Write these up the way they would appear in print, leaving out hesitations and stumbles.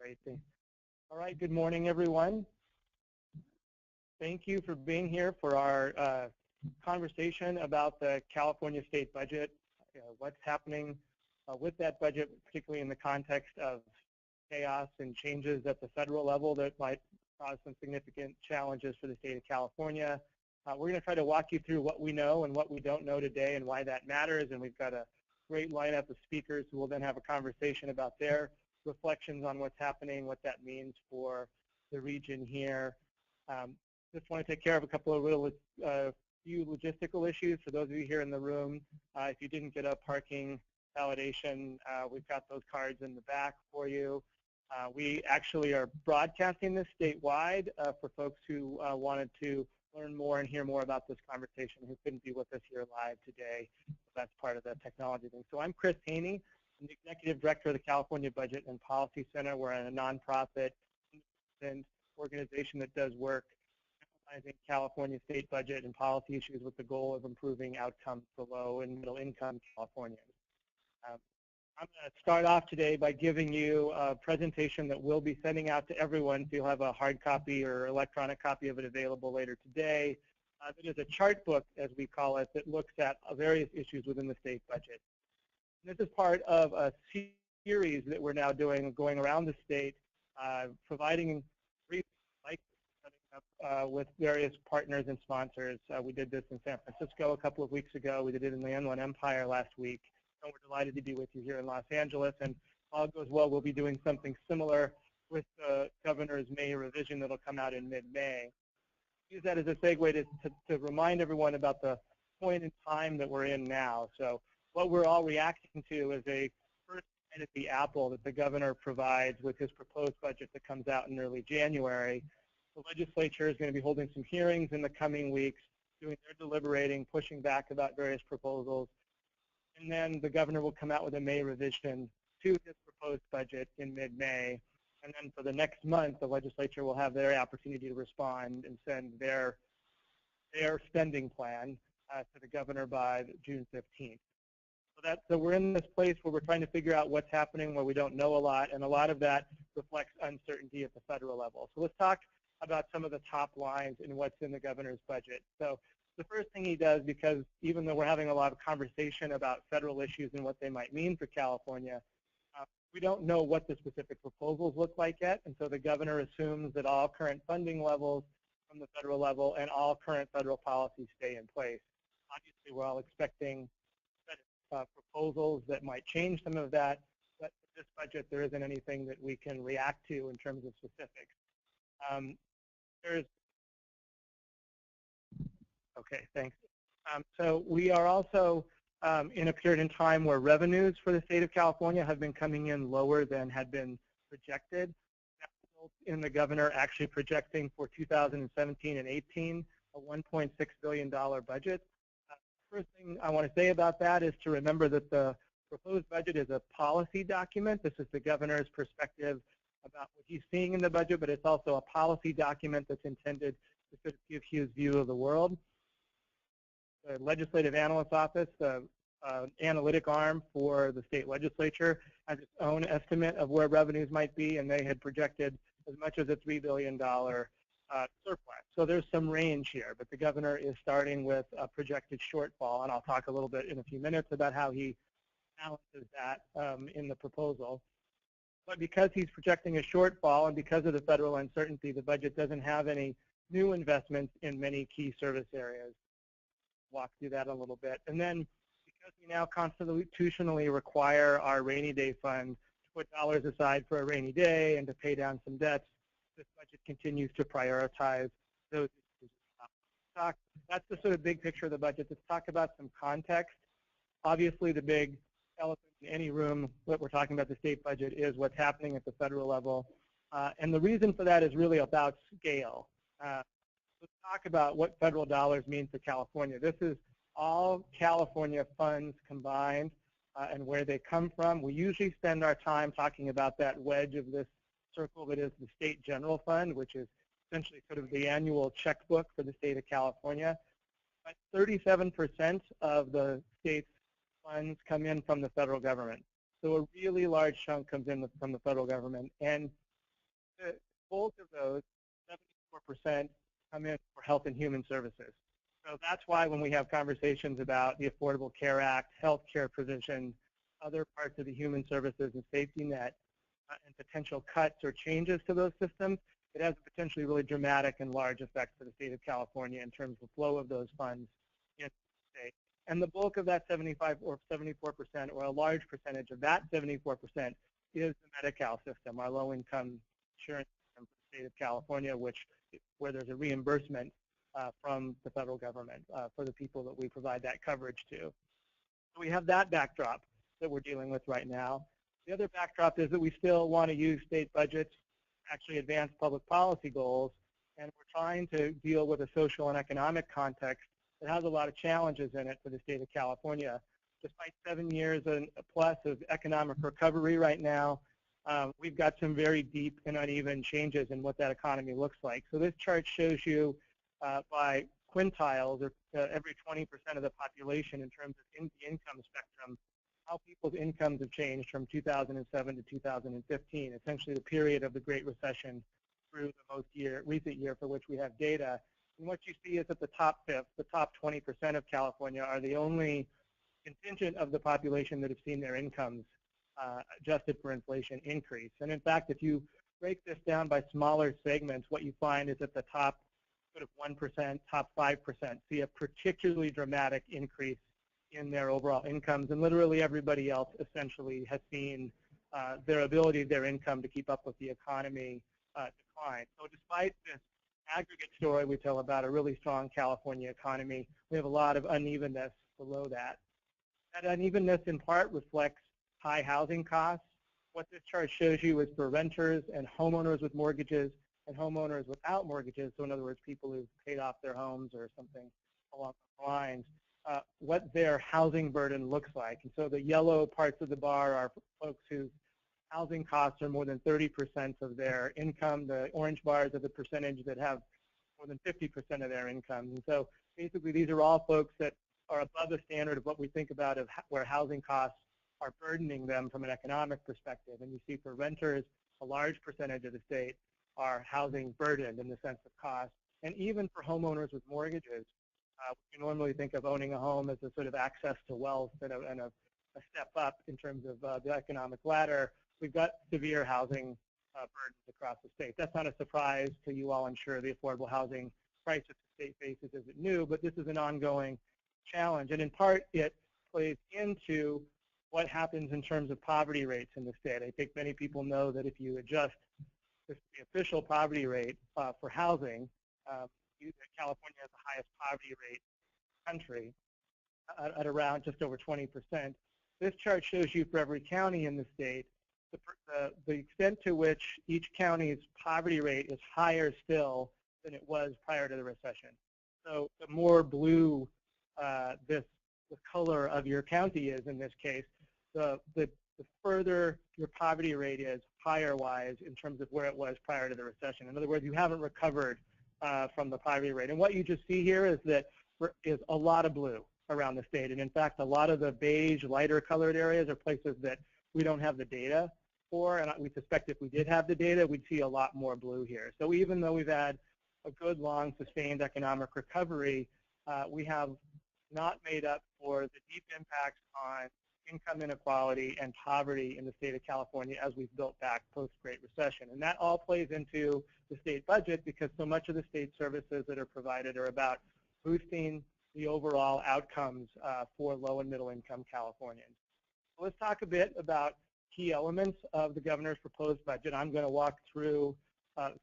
Great. All right, good morning, everyone. Thank you for being here for our conversation about the California state budget, what's happening with that budget, particularly in the context of chaos and changes at the federal level that might cause some significant challenges for the state of California. We're going to try to walk you through what we know and what we don't know today and why that matters, and we've got a great lineup of speakers who will then have a conversation about their reflections on what's happening, what that means for the region here. Just want to take care of a couple of few logistical issues for those of you here in the room. If you didn't get a parking validation, we've got those cards in the back for you. We actually are broadcasting this statewide for folks who wanted to learn more and hear more about this conversation who couldn't be with us here live today. That's part of the technology thing. So I'm Chris Hoene. I'm the Executive Director of the California Budget and Policy Center. We're a nonprofit organization that does work analyzing California state budget and policy issues with the goal of improving outcomes for low and middle income Californians. I'm going to start off today by giving you a presentation that we'll be sending out to everyone, so you'll have a hard copy or electronic copy of it available later today. It is a chart book, as we call it, that looks at various issues within the state budget. And this is part of a series that we're now doing, going around the state, providing briefs like with various partners and sponsors. We did this in San Francisco a couple of weeks ago. We did it in the Inland Empire last week. And we're delighted to be with you here in Los Angeles. And all goes well, we'll be doing something similar with the governor's May revision that'll come out in mid-May. Use that as a segue to remind everyone about the point in time that we're in now. So what we're all reacting to is a first bite at the apple that the governor provides with his proposed budget that comes out in early January. The legislature is going to be holding some hearings in the coming weeks, doing their deliberating, pushing back about various proposals. And then the governor will come out with a May revision to his proposed budget in mid-May. And then for the next month, the legislature will have their opportunity to respond and send their spending plan to the governor by June 15th. So we're in this place where we're trying to figure out what's happening, where we don't know a lot, and a lot of that reflects uncertainty at the federal level. So let's talk about some of the top lines in what's in the governor's budget. So the first thing he does, because even though we're having a lot of conversation about federal issues and what they might mean for California, we don't know what the specific proposals look like yet, and so the governor assumes that all current funding levels from the federal level and all current federal policies stay in place. Obviously, we're all expecting proposals that might change some of that, but for this budget, there isn't anything that we can react to in terms of specifics. Okay, thanks. So we are also in a period in time where revenues for the state of California have been coming in lower than had been projected. That results in the governor actually projecting for 2017 and 18 a $1.6 billion budget. First thing I want to say about that is to remember that the proposed budget is a policy document. This is the governor's perspective about what he's seeing in the budget, but it's also a policy document that's intended to sort of give his view of the world. The Legislative Analyst's Office, the analytic arm for the state legislature, has its own estimate of where revenues might be, and they had projected as much as a $3 billion surplus. So there's some range here, but the governor is starting with a projected shortfall, and I'll talk a little bit in a few minutes about how he balances that in the proposal. But because he's projecting a shortfall and because of the federal uncertainty, the budget doesn't have any new investments in many key service areas. Walk through that a little bit. And then because we now constitutionally require our rainy day fund to put dollars aside for a rainy day and to pay down some debts, this budget continues to prioritize those issues. That's the sort of big picture of the budget. Let's talk about some context. Obviously, the big elephant in any room that we're talking about the state budget is what's happening at the federal level. And the reason for that is really about scale. Let's talk about what federal dollars mean for California. This is all California funds combined and where they come from. We usually spend our time talking about that wedge of this circle that is the state general fund, which is essentially sort of the annual checkbook for the state of California. But 37% of the state's funds come in from the federal government. So a really large chunk comes in from the federal government. And the bulk of those, 74%, come in for health and human services. So that's why when we have conversations about the Affordable Care Act, health care provision, other parts of the human services and safety net, and potential cuts or changes to those systems, it has a potentially really dramatic and large effect for the state of California in terms of flow of those funds in the state. And the bulk of that 75 or 74%, or a large percentage of that 74%, is the Medi-Cal system, our low-income insurance system for the state of California, where there's a reimbursement from the federal government for the people that we provide that coverage to. So we have that backdrop that we're dealing with right now. The other backdrop is that we still want to use state budgets to actually advance public policy goals, and we're trying to deal with a social and economic context that has a lot of challenges in it for the state of California. Despite 7 years and plus of economic recovery right now, we've got some very deep and uneven changes in what that economy looks like. So this chart shows you by quintiles, or every 20% of the population in terms of the income spectrum, how people's incomes have changed from 2007 to 2015, essentially the period of the Great Recession through the most recent year for which we have data. And what you see is that the top fifth, the top 20% of California are the only contingent of the population that have seen their incomes adjusted for inflation increase. And in fact, if you break this down by smaller segments, what you find is that the top sort of 1%, top 5% see a particularly dramatic increase in their overall incomes, and literally everybody else essentially has seen their ability, their income to keep up with the economy decline. So despite this aggregate story we tell about a really strong California economy, we have a lot of unevenness below that. That unevenness in part reflects high housing costs. What this chart shows you is for renters and homeowners with mortgages and homeowners without mortgages, so in other words, people who've paid off their homes or something along those lines, what their housing burden looks like. And so the yellow parts of the bar are folks whose housing costs are more than 30% of their income. The orange bars are the percentage that have more than 50% of their income. And so basically these are all folks that are above the standard of what we think about of where housing costs are burdening them from an economic perspective. And you see for renters, a large percentage of the state are housing burdened in the sense of cost. And even for homeowners with mortgages, we normally think of owning a home as a sort of access to wealth and a step up in terms of the economic ladder. We've got severe housing burdens across the state. That's not a surprise to you all, I'm sure. The affordable housing crisis the state faces isn't new, but this is an ongoing challenge. And in part, it plays into what happens in terms of poverty rates in the state. I think many people know that if you adjust the official poverty rate for housing, California has the highest poverty rate in the country at around just over 20%. This chart shows you for every county in the state the extent to which each county's poverty rate is higher still than it was prior to the recession. So the more blue the color of your county is in this case, the further your poverty rate is higher-wise in terms of where it was prior to the recession. In other words, you haven't recovered from the poverty rate. And what you just see here is that is a lot of blue around the state. And in fact, a lot of the beige, lighter colored areas are places that we don't have the data for. And we suspect if we did have the data, we'd see a lot more blue here. So even though we've had a good, long, sustained economic recovery, we have not made up for the deep impacts on income inequality and poverty in the state of California as we've built back post-Great Recession. And that all plays into the state budget because so much of the state services that are provided are about boosting the overall outcomes for low and middle income Californians. So let's talk a bit about key elements of the governor's proposed budget. I'm going to walk through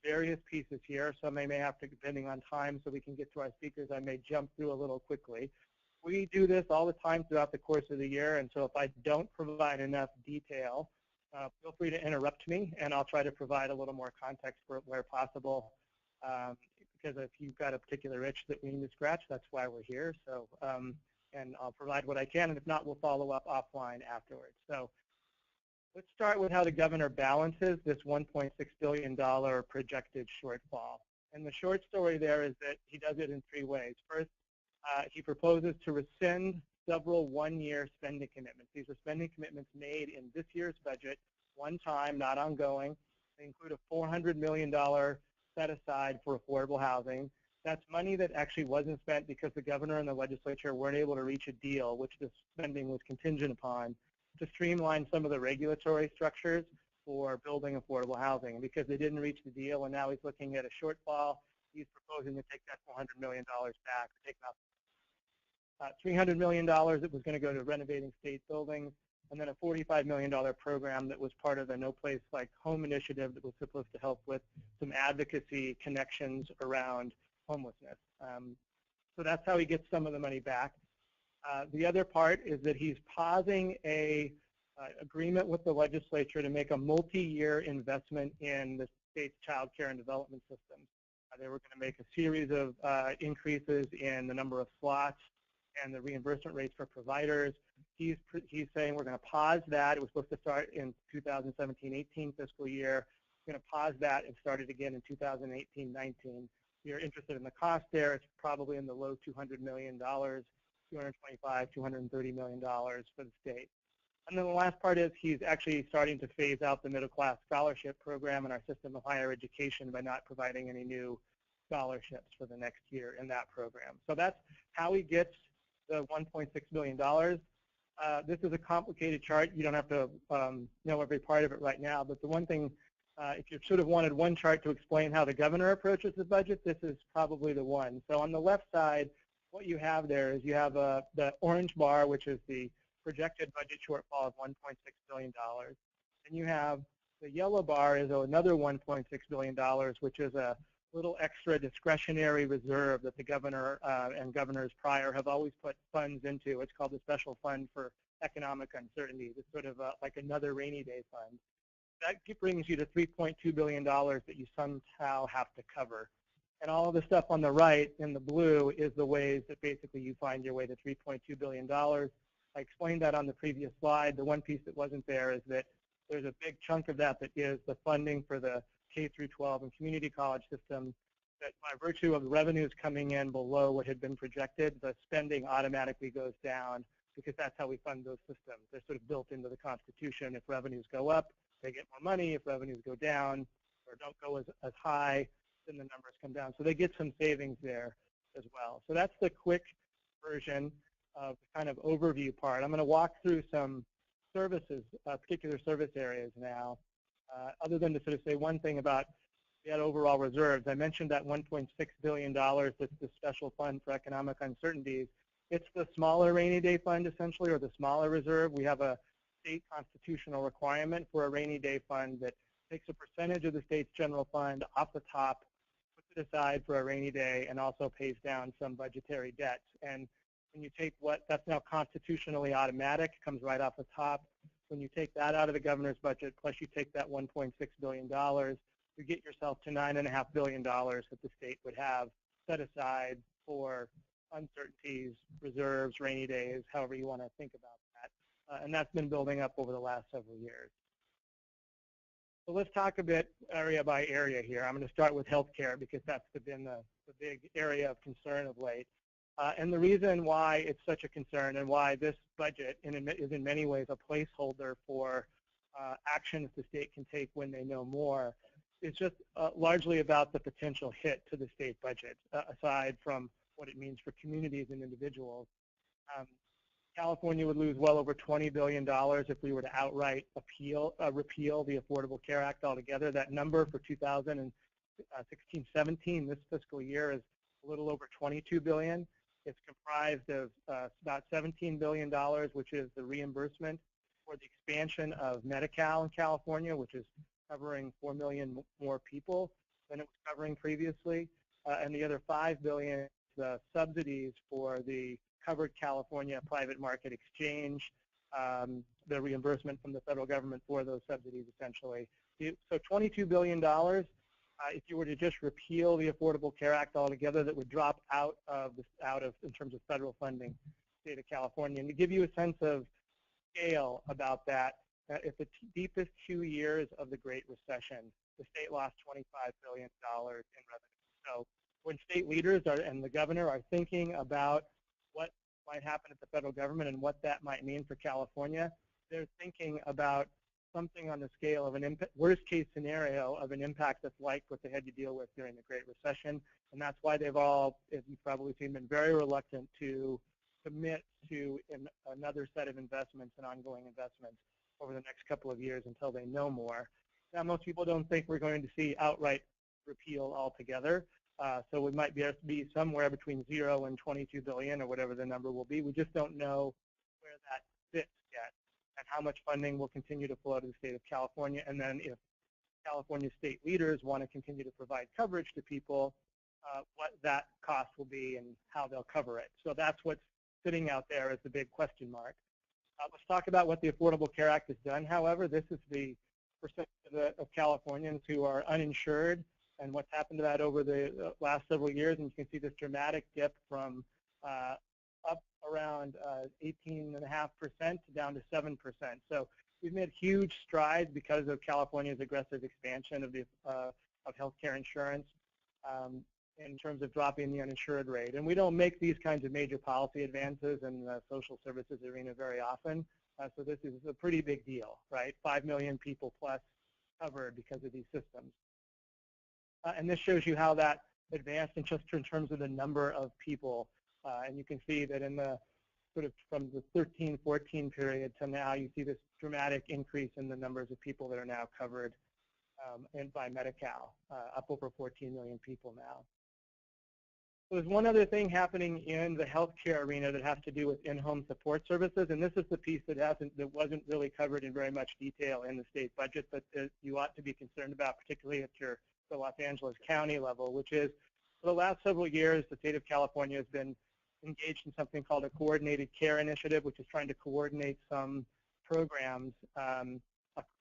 various pieces here. Some I may have to, depending on time, so we can get to our speakers, I may jump through a little quickly. We do this all the time throughout the course of the year, and so if I don't provide enough detail, feel free to interrupt me, and I'll try to provide a little more context for where possible. Because if you've got a particular itch that we need to scratch, that's why we're here. So, and I'll provide what I can, and if not, we'll follow up offline afterwards. So let's start with how the governor balances this $1.6 billion projected shortfall. And the short story there is that he does it in three ways. First, he proposes to rescind several one-year spending commitments. These are spending commitments made in this year's budget, one time, not ongoing, They include a $400 million set aside for affordable housing. That's money that actually wasn't spent because the governor and the legislature weren't able to reach a deal, which the spending was contingent upon, to streamline some of the regulatory structures for building affordable housing. Because they didn't reach the deal, and now he's looking at a shortfall, he's proposing to take that $400 million back, or take out $300 million that was going to go to renovating state buildings, and then a $45 million program that was part of the No Place Like Home initiative that was supposed to help with some advocacy connections around homelessness. So that's how he gets some of the money back. The other part is that he's pausing a agreement with the legislature to make a multi-year investment in the state's child care and development systems. They were going to make a series of increases in the number of slots and the reimbursement rates for providers. He's saying we're going to pause that. It was supposed to start in 2017-18 fiscal year. We're going to pause that and start it again in 2018-19. If you're interested in the cost there, it's probably in the low $200 million, $225, $230 million for the state. And then the last part is he's actually starting to phase out the middle class scholarship program in our system of higher education by not providing any new scholarships for the next year in that program. So that's how he gets the $1.6 billion. This is a complicated chart. You don't have to know every part of it right now, but the one thing, if you sort of wanted one chart to explain how the governor approaches the budget, this is probably the one. So on the left side, what you have there is you have the orange bar, which is the projected budget shortfall of $1.6 billion. And you have the yellow bar is another $1.6 billion, which is a little extra discretionary reserve that the governor and governors prior have always put funds into. It's called the Special Fund for Economic Uncertainty. It's sort of like another rainy day fund. That brings you to $3.2 billion that you somehow have to cover. And all of the stuff on the right in the blue is the ways that basically you find your way to $3.2 billion. I explained that on the previous slide. The one piece that wasn't there is that there's a big chunk of that that is the funding for the K through 12 and community college system, that by virtue of revenues coming in below what had been projected, the spending automatically goes down because that's how we fund those systems. They're sort of built into the Constitution. If revenues go up, they get more money. If revenues go down or don't go as high, then the numbers come down. So they get some savings there as well. So that's the quick version of the kind of overview part. I'm going to walk through some services, particular service areas now, other than to sort of say one thing about that overall reserves. I mentioned that $1.6 billion that's the special fund for economic uncertainties. It's the smaller rainy day fund, essentially, or the smaller reserve. We have a state constitutional requirement for a rainy day fund that takes a percentage of the state's general fund off the top, puts it aside for a rainy day, and also pays down some budgetary debts. And when you take that's now constitutionally automatic, comes right off the top. When you take that out of the governor's budget, plus you take that $1.6 billion, you get yourself to $9.5 billion that the state would have set aside for uncertainties, reserves, rainy days, however you want to think about that. And that's been building up over the last several years. So let's talk a bit area by area here. I'm going to start with healthcare because that's been the big area of concern of late. And the reason why it's such a concern and why this budget is in many ways a placeholder for actions the state can take when they know more is just largely about the potential hit to the state budget, aside from what it means for communities and individuals. California would lose well over $20 billion if we were to outright repeal the Affordable Care Act altogether. That number for 2016-17, this fiscal year, is a little over $22 billion. It's comprised of about $17 billion, which is the reimbursement for the expansion of Medi-Cal in California, which is covering 4 million more people than it was covering previously. And the other $5 billion is the subsidies for the covered California private market exchange, the reimbursement from the federal government for those subsidies, essentially. So $22 billion. If you were to just repeal the Affordable Care Act altogether, that would drop out of in terms of federal funding, the state of California. And to give you a sense of scale about that, if the deepest 2 years of the Great Recession, the state lost $25 billion in revenue. So when state leaders and the governor are thinking about what might happen at the federal government and what that might mean for California, they're thinking about something on the scale of an worst-case scenario of an impact that's like what they had to deal with during the Great Recession. And that's why they've all, as you've probably seen, been very reluctant to commit to another set of investments and ongoing investments over the next couple of years until they know more. Now, most people don't think we're going to see outright repeal altogether. So we might be somewhere between 0 and 22 billion or whatever the number will be. We just don't know where that fits yet and how much funding will continue to flow to the state of California. And then if California state leaders want to continue to provide coverage to people, what that cost will be and how they'll cover it. So that's what's sitting out there as the big question mark. Let's talk about what the Affordable Care Act has done. However, this is the percentage of Californians who are uninsured and what's happened to that over the last several years. And you can see this dramatic dip from up around 18.5% down to 7%. So we've made huge strides because of California's aggressive expansion of healthcare insurance in terms of dropping the uninsured rate. And we don't make these kinds of major policy advances in the social services arena very often. So this is a pretty big deal, right? 5 million people plus covered because of these systems. And this shows you how that advanced in just in terms of the number of people. And you can see that in the sort of from the 13-14 period to now, you see this dramatic increase in the numbers of people that are now covered and by Medi-Cal, up over 14 million people now. So there's one other thing happening in the healthcare arena that has to do with in-home support services, and this is the piece that wasn't really covered in very much detail in the state budget, but you ought to be concerned about, particularly at the Los Angeles County level, which is for the last several years, the state of California has been engaged in something called a coordinated care initiative, which is trying to coordinate some programs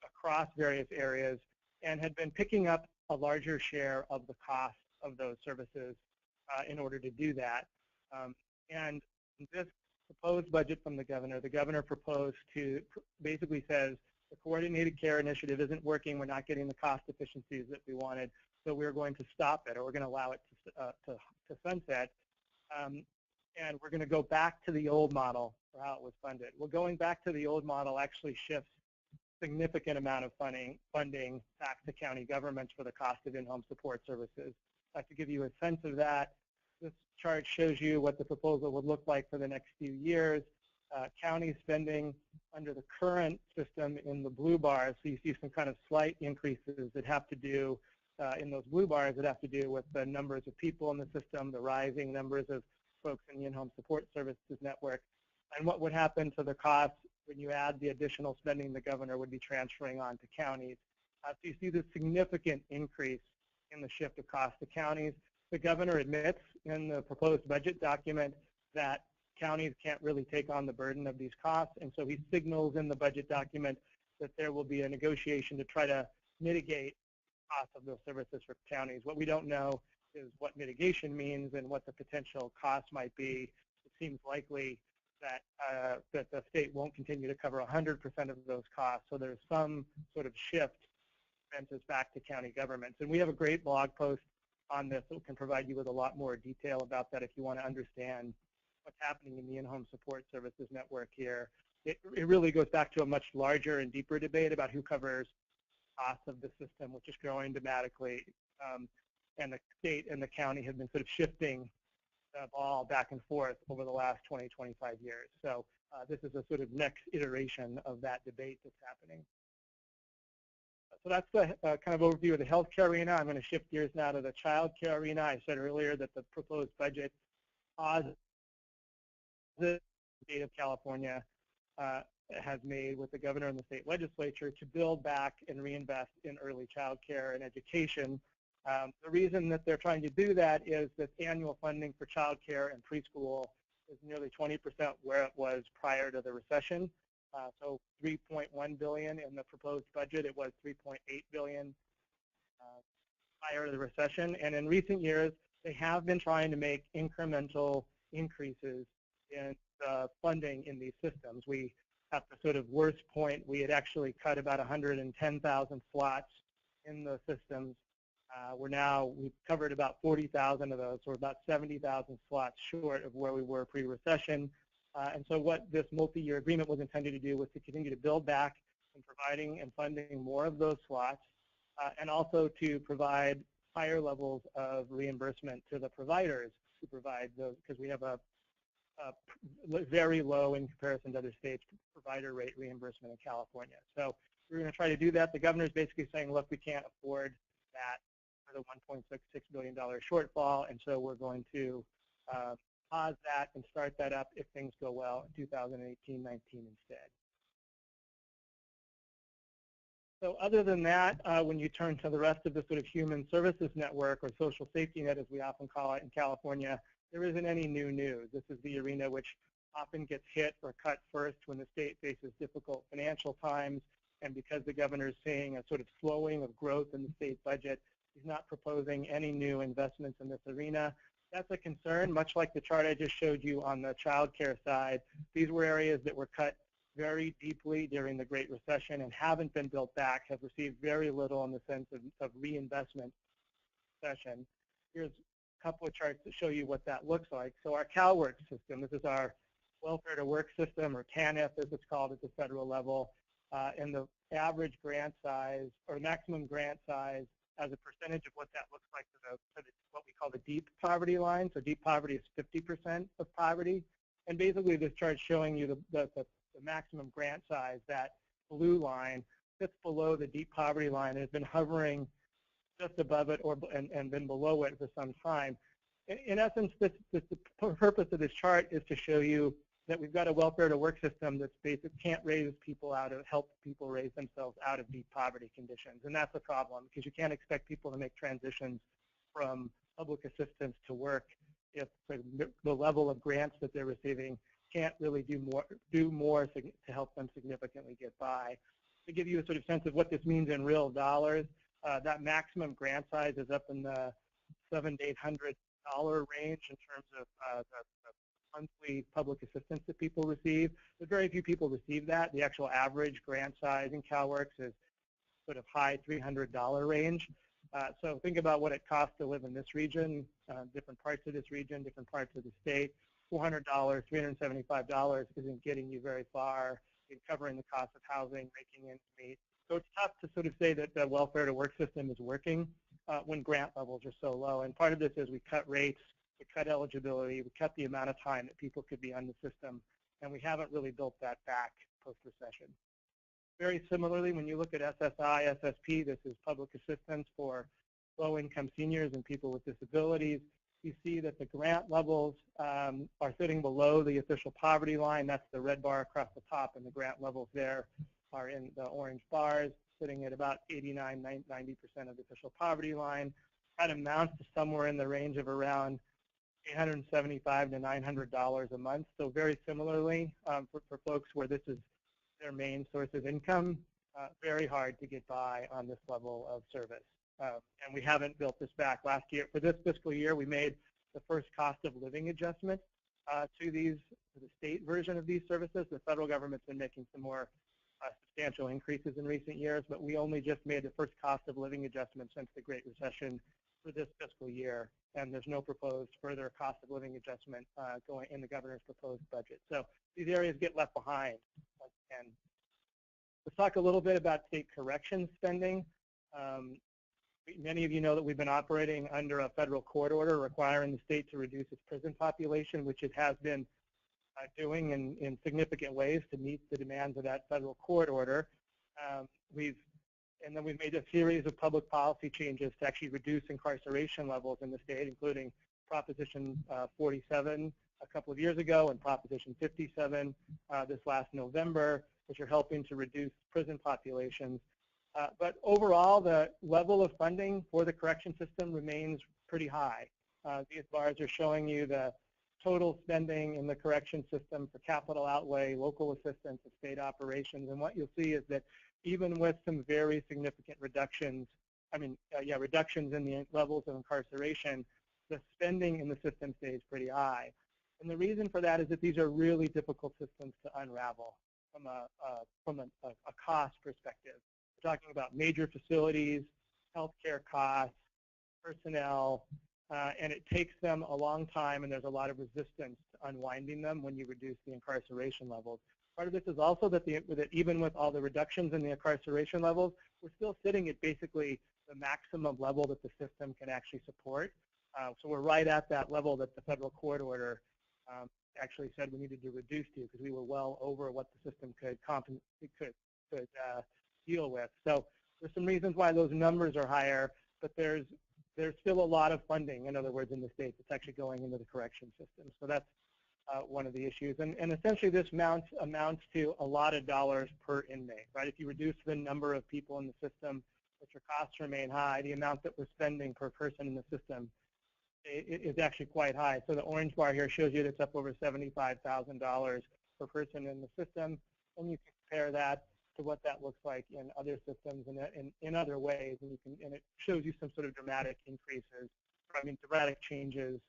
across various areas, and had been picking up a larger share of the cost of those services in order to do that. And this proposed budget from the governor proposed to basically says the coordinated care initiative isn't working, we're not getting the cost efficiencies that we wanted, so we're going to stop it, or we're going to allow it to sunset, and we're going to go back to the old model for how it was funded. Well, going back to the old model actually shifts significant amount of funding back to county governments for the cost of in-home support services. To give you a sense of that, this chart shows you what the proposal would look like for the next few years. County spending under the current system in the blue bars, so you see some kind of slight increases that have to do, in those blue bars, that have to do with the numbers of people in the system, the rising numbers of folks in the in-home support services network, and what would happen to the costs when you add the additional spending the governor would be transferring on to counties. So you see this significant increase in the shift of cost to counties. The governor admits in the proposed budget document that counties can't really take on the burden of these costs, and so he signals in the budget document that there will be a negotiation to try to mitigate costs of those services for counties. What we don't know is what mitigation means and what the potential costs might be. It seems likely that that the state won't continue to cover 100% of those costs, so there's some sort of shift expenses back to county governments. And we have a great blog post on this that can provide you with a lot more detail about that if you want to understand what's happening in the in-home support services network here. It really goes back to a much larger and deeper debate about who covers costs of the system, which is growing dramatically. And the state and the county have been sort of shifting the ball back and forth over the last 20, 25 years. So this is a sort of next iteration of that debate that's happening. So that's the kind of overview of the healthcare arena. I'm going to shift gears now to the child care arena. I said earlier that the proposed budget the state of California has made with the governor and the state legislature to build back and reinvest in early child care and education. The reason that they're trying to do that is that annual funding for child care and preschool is nearly 20% where it was prior to the recession. So $3.1 billion in the proposed budget. It was $3.8 billion prior to the recession. And in recent years, they have been trying to make incremental increases in funding in these systems. We, at the sort of worst point, we had actually cut about 110,000 slots in the systems. We've covered about 40,000 of those, so we're about 70,000 slots short of where we were pre-recession. And so what this multi-year agreement was intended to do was to continue to build back in providing and funding more of those slots, and also to provide higher levels of reimbursement to the providers who provide those, because we have a very low in comparison to other states provider rate reimbursement in California. So we're going to try to do that. The governor's basically saying, look, we can't afford that for the $1.66 billion shortfall, and so we're going to pause that and start that up if things go well in 2018-19 instead. So other than that, when you turn to the rest of the sort of human services network, or social safety net as we often call it in California, there isn't any new news. This is the arena which often gets hit or cut first when the state faces difficult financial times, and because the governor is seeing a sort of slowing of growth in the state budget, he's not proposing any new investments in this arena. That's a concern, much like the chart I just showed you on the child care side. These were areas that were cut very deeply during the Great Recession and haven't been built back, have received very little in the sense of reinvestment session. Here's a couple of charts that show you what that looks like. So our CalWORK system, this is our welfare to work system, or TANF as it's called at the federal level, and the average grant size, or maximum grant size, as a percentage of what that looks like for what we call the deep poverty line. So deep poverty is 50% of poverty. And basically this chart is showing you the maximum grant size, that blue line, sits below the deep poverty line and has been hovering just above it and been below it for some time. In essence, the purpose of this chart is to show you that we've got a welfare to work system that's basic, can't help people raise themselves out of deep poverty conditions. And that's a problem, because you can't expect people to make transitions from public assistance to work if the level of grants that they're receiving can't really do more to help them significantly get by. To give you a sort of sense of what this means in real dollars, that maximum grant size is up in the $700 to $800 range in terms of the monthly public assistance that people receive. But very few people receive that. The actual average grant size in CalWORKs is sort of high $300 range. So think about what it costs to live in this region, different parts of this region, different parts of the state. $400, $375 isn't getting you very far in covering the cost of housing, making ends meet. So it's tough to sort of say that the welfare to work system is working when grant levels are so low. And part of this is we cut rates, we cut eligibility, we cut the amount of time that people could be on the system, and we haven't really built that back post-recession. Very similarly, when you look at SSI, SSP, this is public assistance for low-income seniors and people with disabilities, you see that the grant levels are sitting below the official poverty line. That's the red bar across the top, and the grant levels there are in the orange bars, sitting at about 89, 90% of the official poverty line. That amounts to somewhere in the range of around $875 to $900 a month. So very similarly, for folks where this is their main source of income, very hard to get by on this level of service. And we haven't built this back. Last year, for this fiscal year, we made the first cost of living adjustment to the state version of these services. The federal government's been making some more substantial increases in recent years, but we only just made the first cost of living adjustment since the Great Recession for this fiscal year, and there's no proposed further cost of living adjustment going in the governor's proposed budget. So these areas get left behind. And let's talk a little bit about state corrections spending. Many of you know that we've been operating under a federal court order requiring the state to reduce its prison population, which it has been doing in significant ways to meet the demands of that federal court order. We've made a series of public policy changes to actually reduce incarceration levels in the state, including Proposition 47 a couple of years ago and Proposition 57 this last November, which are helping to reduce prison populations. But overall, the level of funding for the correction system remains pretty high. These bars are showing you the total spending in the correction system for capital outlay, local assistance, and state operations. And what you'll see is that even with some very significant reductions, reductions in the levels of incarceration, the spending in the system stays pretty high. And the reason for that is that these are really difficult systems to unravel from a cost perspective. We're talking about major facilities, healthcare costs, personnel, and it takes them a long time, and there's a lot of resistance to unwinding them when you reduce the incarceration levels. Part of this is also that even with all the reductions in the incarceration levels, we're still sitting at basically the maximum level that the system can actually support. So we're right at that level that the federal court order actually said we needed to reduce to, because we were well over what the system could deal with. So there's some reasons why those numbers are higher, but there's still a lot of funding, in other words, in the state that's actually going into the correction system. So that's one of the issues. And essentially this amounts to a lot of dollars per inmate, right? If you reduce the number of people in the system, but your costs remain high, the amount that we're spending per person in the system is actually quite high. So the orange bar here shows you that it's up over $75,000 per person in the system, and you can compare that to what that looks like in other systems and in other ways, and it shows you some sort of dramatic increases, dramatic changes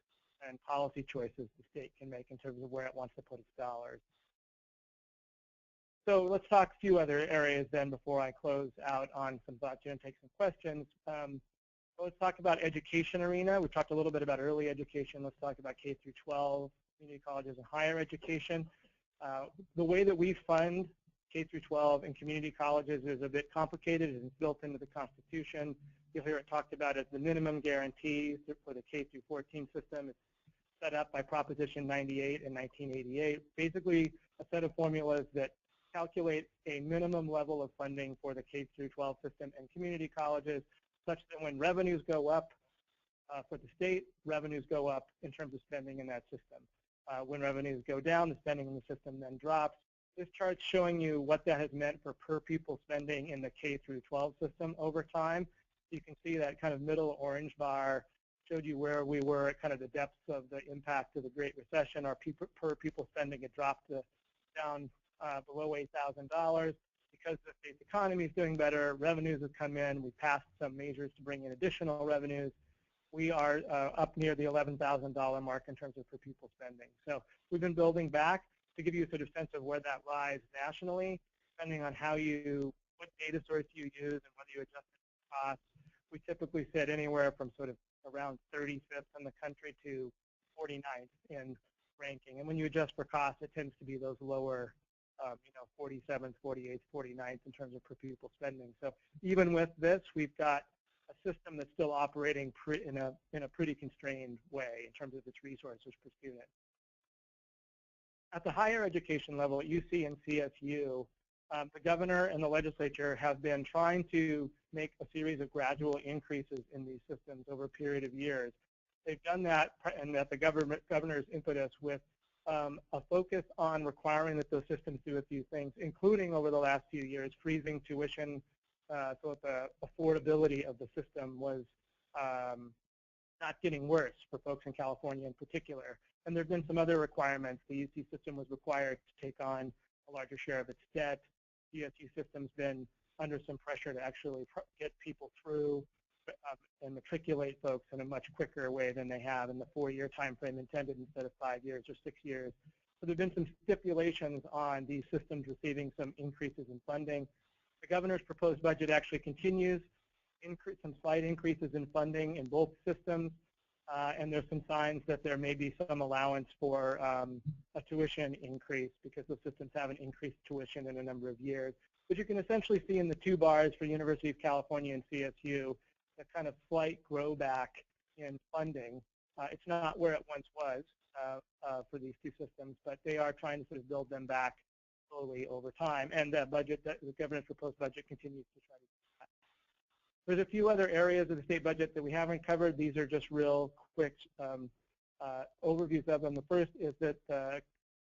and policy choices the state can make in terms of where it wants to put its dollars. So let's talk a few other areas then before I close out on some thoughts and take some questions. Let's talk about education arena. We talked a little bit about early education. Let's talk about K through 12, community colleges, and higher education. The way that we fund K through 12 and community colleges is a bit complicated, and it's built into the Constitution. You'll hear it talked about as the minimum guarantee for the K through 14 system. It's set up by Proposition 98 in 1988. Basically, a set of formulas that calculate a minimum level of funding for the K through 12 system and community colleges, such that when revenues go up for the state, revenues go up in terms of spending in that system. When revenues go down, the spending in the system then drops. This chart's showing you what that has meant for per pupil spending in the K through 12 system over time. You can see that kind of middle orange bar showed you where we were at kind of the depths of the impact of the Great Recession. Our per pupil spending had dropped down below $8,000. Because the state's economy is doing better, revenues have come in. We passed some measures to bring in additional revenues. We are up near the $11,000 mark in terms of per pupil spending. So we've been building back to give you a sort of sense of where that lies nationally, depending on what data source you use and whether you adjust the costs. We typically sit anywhere from sort of around 35th in the country to 49th in ranking. And when you adjust for costs, it tends to be those lower 47th, 48th, 49th in terms of per pupil spending. So even with this, we've got a system that's still operating in a pretty constrained way in terms of its resources per student. At the higher education level, at UC and CSU, the governor and the legislature have been trying to make a series of gradual increases in these systems over a period of years. They've done that, and at the governor's impetus with a focus on requiring that those systems do a few things, including over the last few years, freezing tuition so that the affordability of the system was not getting worse for folks in California in particular. And there have been some other requirements. The UC system was required to take on a larger share of its debt. The CSU system's been under some pressure to actually get people through and matriculate folks in a much quicker way than they have in the 4-year time frame intended instead of 5 years or 6 years. So there have been some stipulations on these systems receiving some increases in funding. The governor's proposed budget actually continues some slight increases in funding in both systems, and there's some signs that there may be some allowance for a tuition increase because the systems haven't increased tuition in a number of years. But you can essentially see in the 2 bars for University of California and CSU the kind of slight grow back in funding. It's not where it once was for these 2 systems, but they are trying to sort of build them back slowly over time. And the governor's proposed budget continues to try to do that. There's a few other areas of the state budget that we haven't covered. These are just real quick overviews of them. The first is that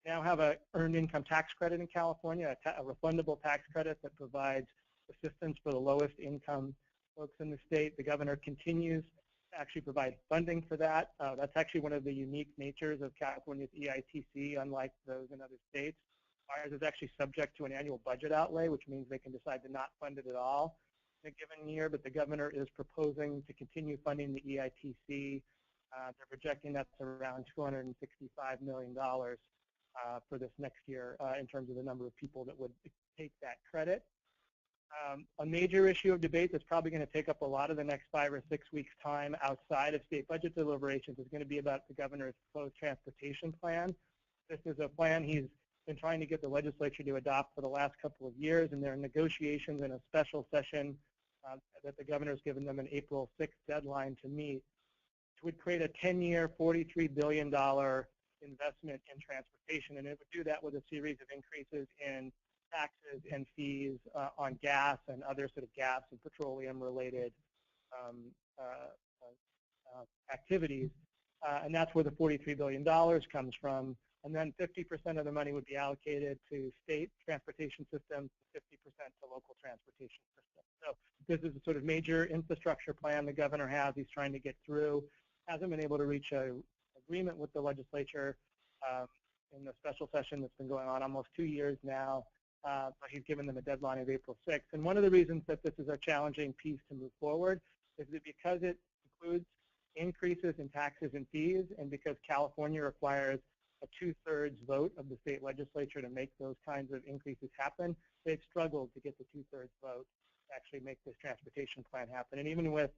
now have an earned income tax credit in California, a refundable tax credit that provides assistance for the lowest income folks in the state. The governor continues to actually provide funding for that. That's actually one of the unique natures of California's EITC, unlike those in other states. Ours is actually subject to an annual budget outlay, which means they can decide to not fund it at all in a given year, but the governor is proposing to continue funding the EITC. They're projecting that's around $265 million for this next year in terms of the number of people that would take that credit. A major issue of debate that's probably going to take up a lot of the next 5 or 6 weeks' time outside of state budget deliberations is going to be about the governor's proposed transportation plan. This is a plan he's been trying to get the legislature to adopt for the last couple of years, and they're in negotiations in a special session that the governor's given them an April 6th deadline to meet, which would create a 10-year, $43 billion investment in transportation, and it would do that with a series of increases in taxes and fees on gas and other sort of gas and petroleum-related activities, and that's where the $43 billion comes from. And then 50% of the money would be allocated to state transportation systems, 50% to local transportation systems. So this is a sort of major infrastructure plan the governor has. He's trying to get through. Hasn't been able to reach an agreement with the legislature in the special session that's been going on almost 2 years now. But he's given them a deadline of April 6th. And one of the reasons that this is a challenging piece to move forward is that because it includes increases in taxes and fees, and because California requires a 2/3 vote of the state legislature to make those kinds of increases happen, they've struggled to get the 2/3 vote to actually make this transportation plan happen. And even with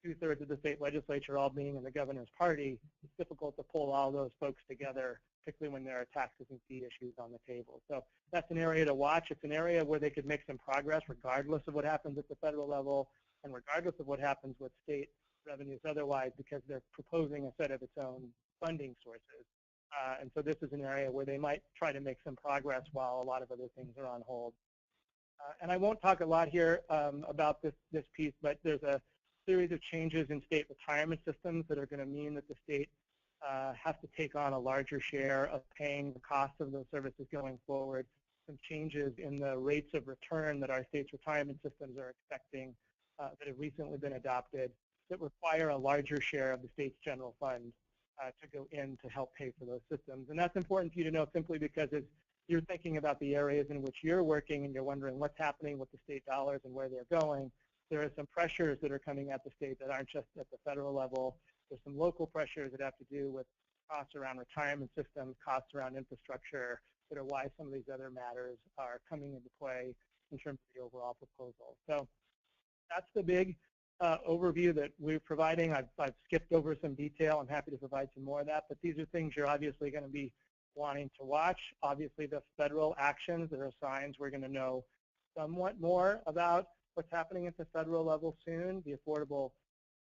2/3 of the state legislature all being in the governor's party, it's difficult to pull all those folks together, particularly when there are taxes and fee issues on the table. So that's an area to watch. It's an area where they could make some progress regardless of what happens at the federal level and regardless of what happens with state revenues otherwise, because they're proposing a set of its own funding sources. And so this is an area where they might try to make some progress while a lot of other things are on hold. And I won't talk a lot here about this piece, but there's a series of changes in state retirement systems that are going to mean that the state has to take on a larger share of paying the cost of those services going forward. Some changes in the rates of return that our state's retirement systems are expecting that have recently been adopted that require a larger share of the state's general fund to go in to help pay for those systems. And that's important for you to know simply because as you're thinking about the areas in which you're working and you're wondering what's happening with the state dollars and where they're going, there are some pressures that are coming at the state that aren't just at the federal level. There's some local pressures that have to do with costs around retirement systems, costs around infrastructure, that are why some of these other matters are coming into play in terms of the overall proposal. So that's the big overview that we're providing. I've skipped over some detail. I'm happy to provide some more of that, but these are things you're obviously going to be wanting to watch. Obviously, the federal actions that are signs we're going to know somewhat more about what's happening at the federal level soon. The Affordable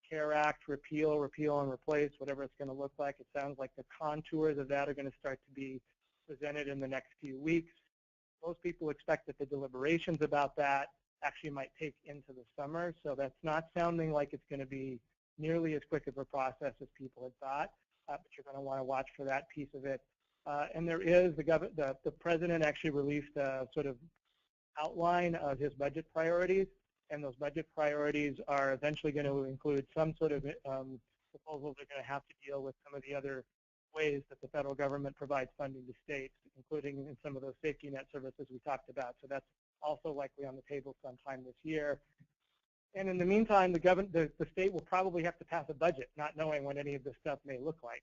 Care Act, repeal and replace, whatever it's going to look like. It sounds like the contours of that are going to start to be presented in the next few weeks. Most people expect that the deliberations about that actually might take into the summer, so that's not sounding like it's going to be nearly as quick of a process as people had thought, but you're going to want to watch for that piece of it. And there is, the president actually released a sort of outline of his budget priorities, and those budget priorities are eventually going to include some sort of proposals that are going to have to deal with some of the other ways that the federal government provides funding to states, including in some of those safety net services we talked about. So that's also likely on the table sometime this year. And in the meantime, the state will probably have to pass a budget, not knowing what any of this stuff may look like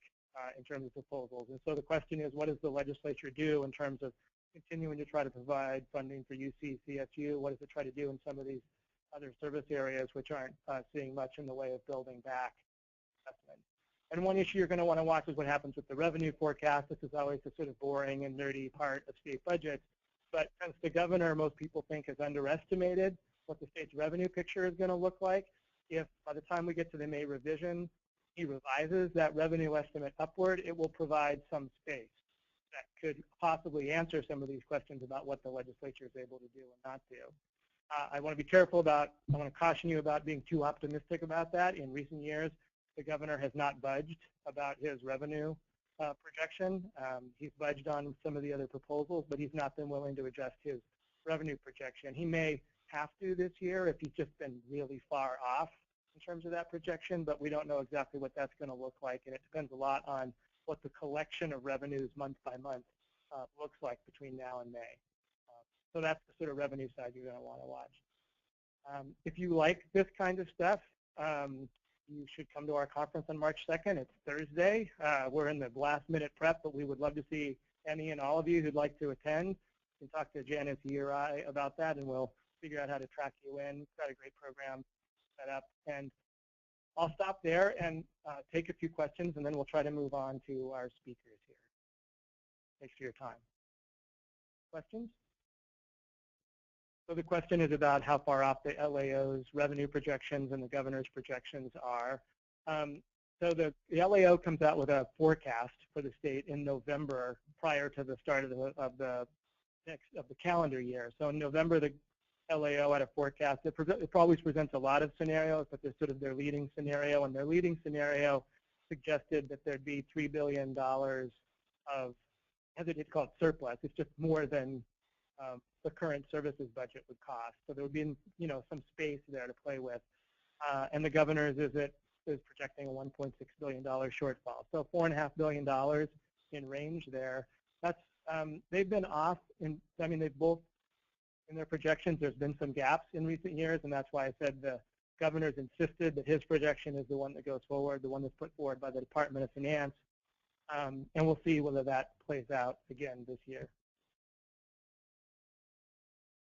in terms of proposals. And so the question is, what does the legislature do in terms of continuing to try to provide funding for UC, CSU? What does it try to do in some of these other service areas which aren't seeing much in the way of building back investment? And one issue you're going to want to watch is what happens with the revenue forecast. This is always the sort of boring and nerdy part of state budgets. But since the governor, most people think, has underestimated what the state's revenue picture is going to look like, if by the time we get to the May revision, he revises that revenue estimate upward, it will provide some space that could possibly answer some of these questions about what the legislature is able to do and not do. I want to be careful about, I want to caution you about being too optimistic about that. In recent years, the governor has not budged about his revenue projection. He's budged on some of the other proposals, but he's not been willing to adjust his revenue projection. He may have to this year if he's just been really far off in terms of that projection, but we don't know exactly what that's going to look like, and it depends a lot on what the collection of revenues month by month looks like between now and May. So that's the sort of revenue side you're going to want to watch. If you like this kind of stuff, you should come to our conference on March 2nd. It's Thursday. We're in the last minute prep, but we would love to see any and all of you who'd like to attend. You can talk to Janice or I about that, and we'll figure out how to track you in. We've got a great program set up. And I'll stop there and take a few questions, and then we'll try to move on to our speakers here. Thanks for your time. questions? So the question is about how far off the LAO's revenue projections and the governor's projections are. So the LAO comes out with a forecast for the state in November prior to the start of the calendar year. So in November, the LAO had a forecast. It always presents a lot of scenarios, but there's sort of their leading scenario, and their leading scenario suggested that there'd be $3 billion of, as it's called, surplus. It's just more than the current services budget would cost. So there would be, some space there to play with. And the governor's is projecting a $1.6 billion shortfall. So $4.5 billion in range there. That's they've been off. They've both in their projections. There's been some gaps in recent years, and that's why I said the governor's insisted that his projection is the one that goes forward, the one that's put forward by the Department of Finance. And we'll see whether that plays out again this year.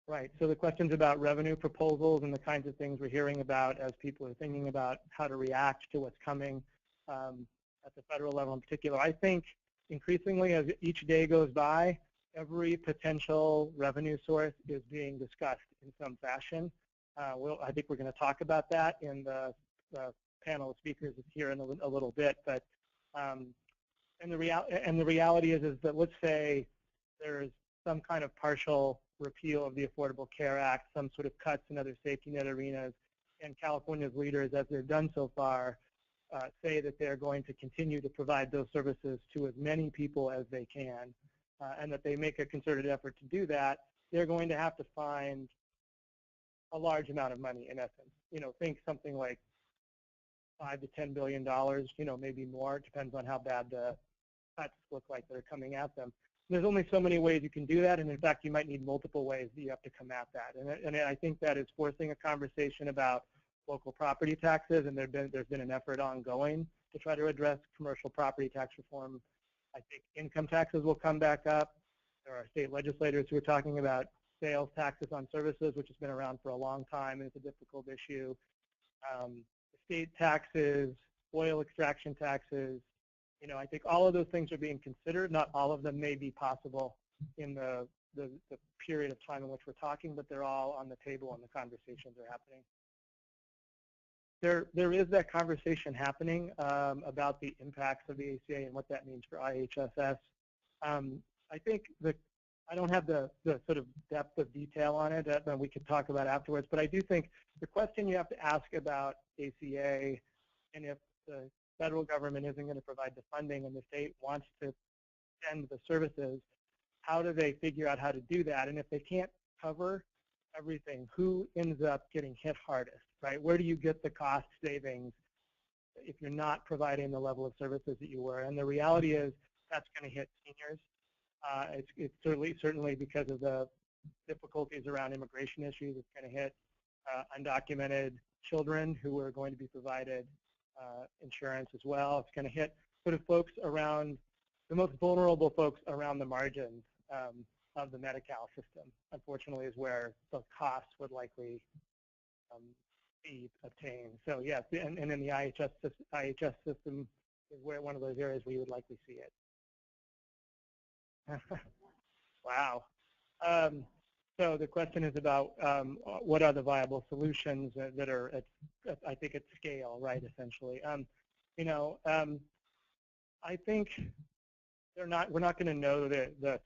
Right, so the questions about revenue proposals and the kinds of things we're hearing about as people are thinking about how to react to what's coming at the federal level in particular. I think increasingly as each day goes by, every potential revenue source is being discussed in some fashion. I think we're going to talk about that in the panel of speakers here in a little bit. But and the reality is that let's say there's some kind of partial repeal of the Affordable Care Act, some sort of cuts in other safety net arenas, and California's leaders, as they've done so far, say that they're going to continue to provide those services to as many people as they can, and that they make a concerted effort to do that. They're going to have to find a large amount of money, in essence. Think something like $5 to $10 billion, maybe more. It depends on how bad the cuts look like that are coming at them. There's only so many ways you can do that, and in fact, you might need multiple ways that you have to come at that. And I think that is forcing a conversation about local property taxes, and there's been an effort ongoing to try to address commercial property tax reform. I think income taxes will come back up. There are state legislators who are talking about sales taxes on services, which has been around for a long time, and it's a difficult issue. State taxes, oil extraction taxes, I think all of those things are being considered. Not all of them may be possible in the period of time in which we're talking, but they're all on the table and the conversations are happening. There is that conversation happening about the impacts of the ACA and what that means for IHSS. I think I don't have the sort of depth of detail on it that we could talk about afterwards, but I do think the question you have to ask about ACA, and if the federal government isn't going to provide the funding and the state wants to send the services, how do they figure out how to do that? And if they can't cover everything, who ends up getting hit hardest, right? Where do you get the cost savings if you're not providing the level of services that you were? And the reality is that's going to hit seniors. It's certainly because of the difficulties around immigration issues. It's going to hit undocumented children who are going to be provided insurance as well. It's going to hit sort of folks around, the most vulnerable folks around the margins of the Medi-Cal system, unfortunately, is where the costs would likely be obtained. So yes, and in the IHS system is where one of those areas we would likely see it. Wow. So the question is about what are the viable solutions that are I think at scale, right? Essentially, I think we're not going to know that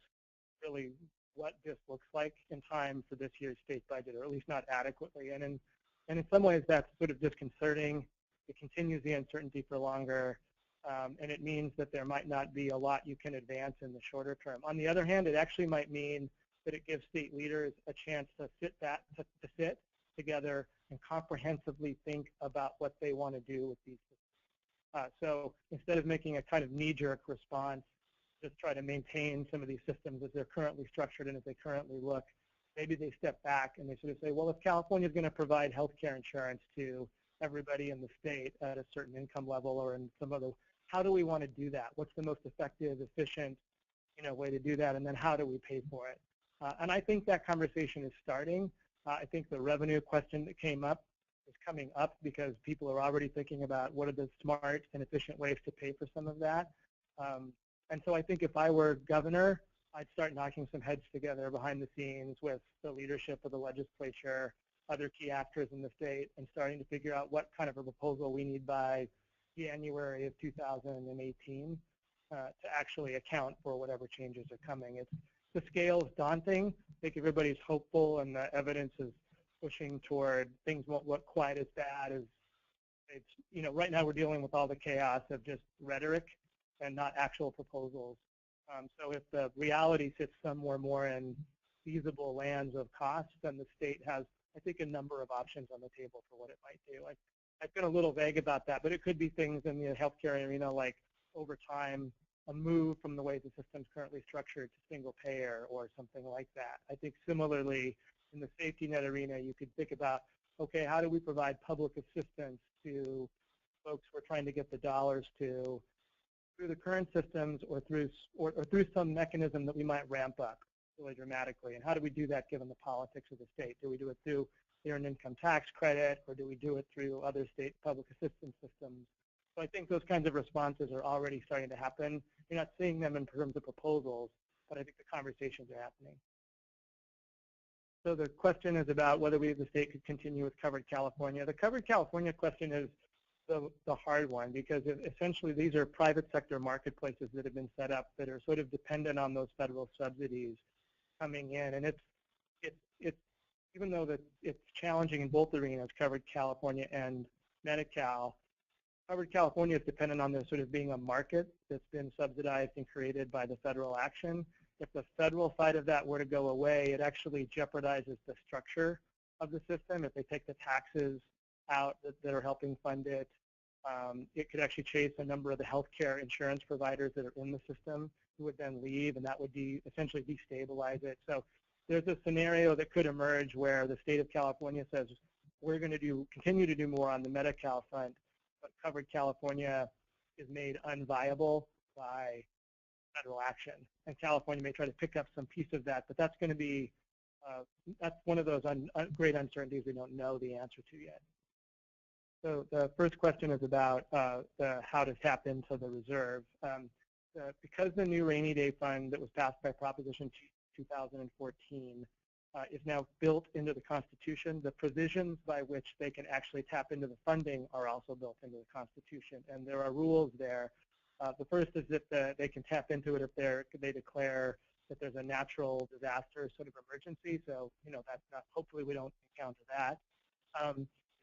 really what this looks like in time for this year's state budget, or at least not adequately. And in some ways, that's sort of disconcerting. It continues the uncertainty for longer. And it means that there might not be a lot you can advance in the shorter term. On the other hand, it actually might mean that it gives state leaders a chance to sit together and comprehensively think about what they want to do with these systems. So instead of making a kind of knee-jerk response, just try to maintain some of these systems as they're currently structured and as they currently look, maybe they step back and they sort of say, well, if California is going to provide health care insurance to everybody in the state at a certain income level or in some other, how do we want to do that? What's the most effective, efficient, way to do that? And then how do we pay for it? And I think that conversation is starting. I think the revenue question that came up is coming up because people are already thinking about what are the smart and efficient ways to pay for some of that. And so I think if I were governor, I'd start knocking some heads together behind the scenes with the leadership of the legislature, other key actors in the state, and starting to figure out what kind of a proposal we need by January of 2018 to actually account for whatever changes are coming. The scale is daunting. I think everybody's hopeful, and the evidence is pushing toward things won't look quite as bad as right now we're dealing with all the chaos of just rhetoric and not actual proposals. So if the reality sits somewhere more in feasible lands of cost, then the state has, I think, a number of options on the table for what it might do. I've been a little vague about that, but it could be things in the healthcare arena like over time, a move from the way the system's currently structured to single payer or something like that. I think similarly in the safety net arena, you could think about, okay, how do we provide public assistance to folks we're trying to get the dollars to through the current systems or through some mechanism that we might ramp up really dramatically? And how do we do that given the politics of the state? Do we do it through the earned income tax credit, or do we do it through other state public assistance systems? So I think those kinds of responses are already starting to happen. You're not seeing them in terms of proposals, but I think the conversations are happening. So the question is about whether we, the state, could continue with Covered California. The Covered California question is the hard one, because essentially these are private sector marketplaces that have been set up that are sort of dependent on those federal subsidies coming in. And it's even though that it's challenging in both arenas, Covered California and Medi-Cal, Covered California is dependent on there sort of being a market that's been subsidized and created by the federal action. If the federal side of that were to go away, it actually jeopardizes the structure of the system. If they take the taxes out that are helping fund it, it could actually chase a number of the healthcare insurance providers that are in the system who would then leave, and that would essentially destabilize it. So there's a scenario that could emerge where the state of California says, we're going to continue to do more on the Medi-Cal front, but Covered California is made unviable by federal action. And California may try to pick up some piece of that, but that's going to be, that's one of those great uncertainties we don't know the answer to yet. So the first question is about how to tap into the reserve. Because the new rainy day fund that was passed by Proposition 2014 is now built into the Constitution, the provisions by which they can actually tap into the funding are also built into the Constitution, and there are rules there. The first is that they can tap into it if they declare that there's a natural disaster sort of emergency. So, hopefully we don't encounter that.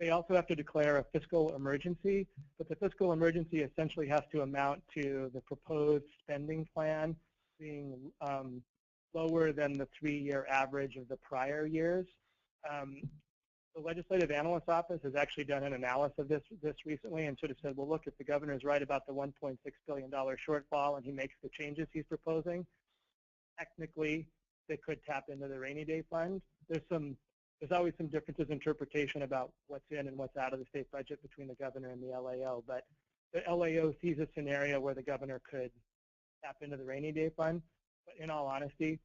They also have to declare a fiscal emergency, but the fiscal emergency essentially has to amount to the proposed spending plan being lower than the 3-year average of the prior years. The Legislative Analyst's Office has actually done an analysis of this recently and sort of said, well, look, if the governor is right about the $1.6 billion shortfall and he makes the changes he's proposing, technically they could tap into the rainy day fund. There's always some differences in interpretation about what's in and what's out of the state budget between the governor and the LAO, but the LAO sees a scenario where the governor could tap into the rainy day fund. But in all honesty,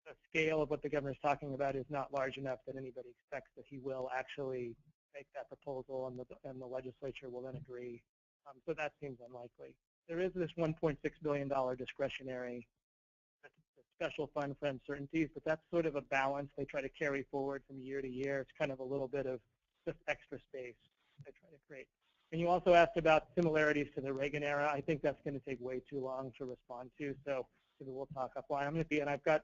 the scale of what the governor is talking about is not large enough that anybody expects that he will actually make that proposal and the legislature will then agree. So that seems unlikely. There is this $1.6 billion discretionary special fund for uncertainties, but that's sort of a balance they try to carry forward from year to year. It's kind of a little bit of just extra space they try to create. And you also asked about similarities to the Reagan era. I think that's going to take way too long to respond to, so maybe we'll talk offline. I'm going to be, and I've got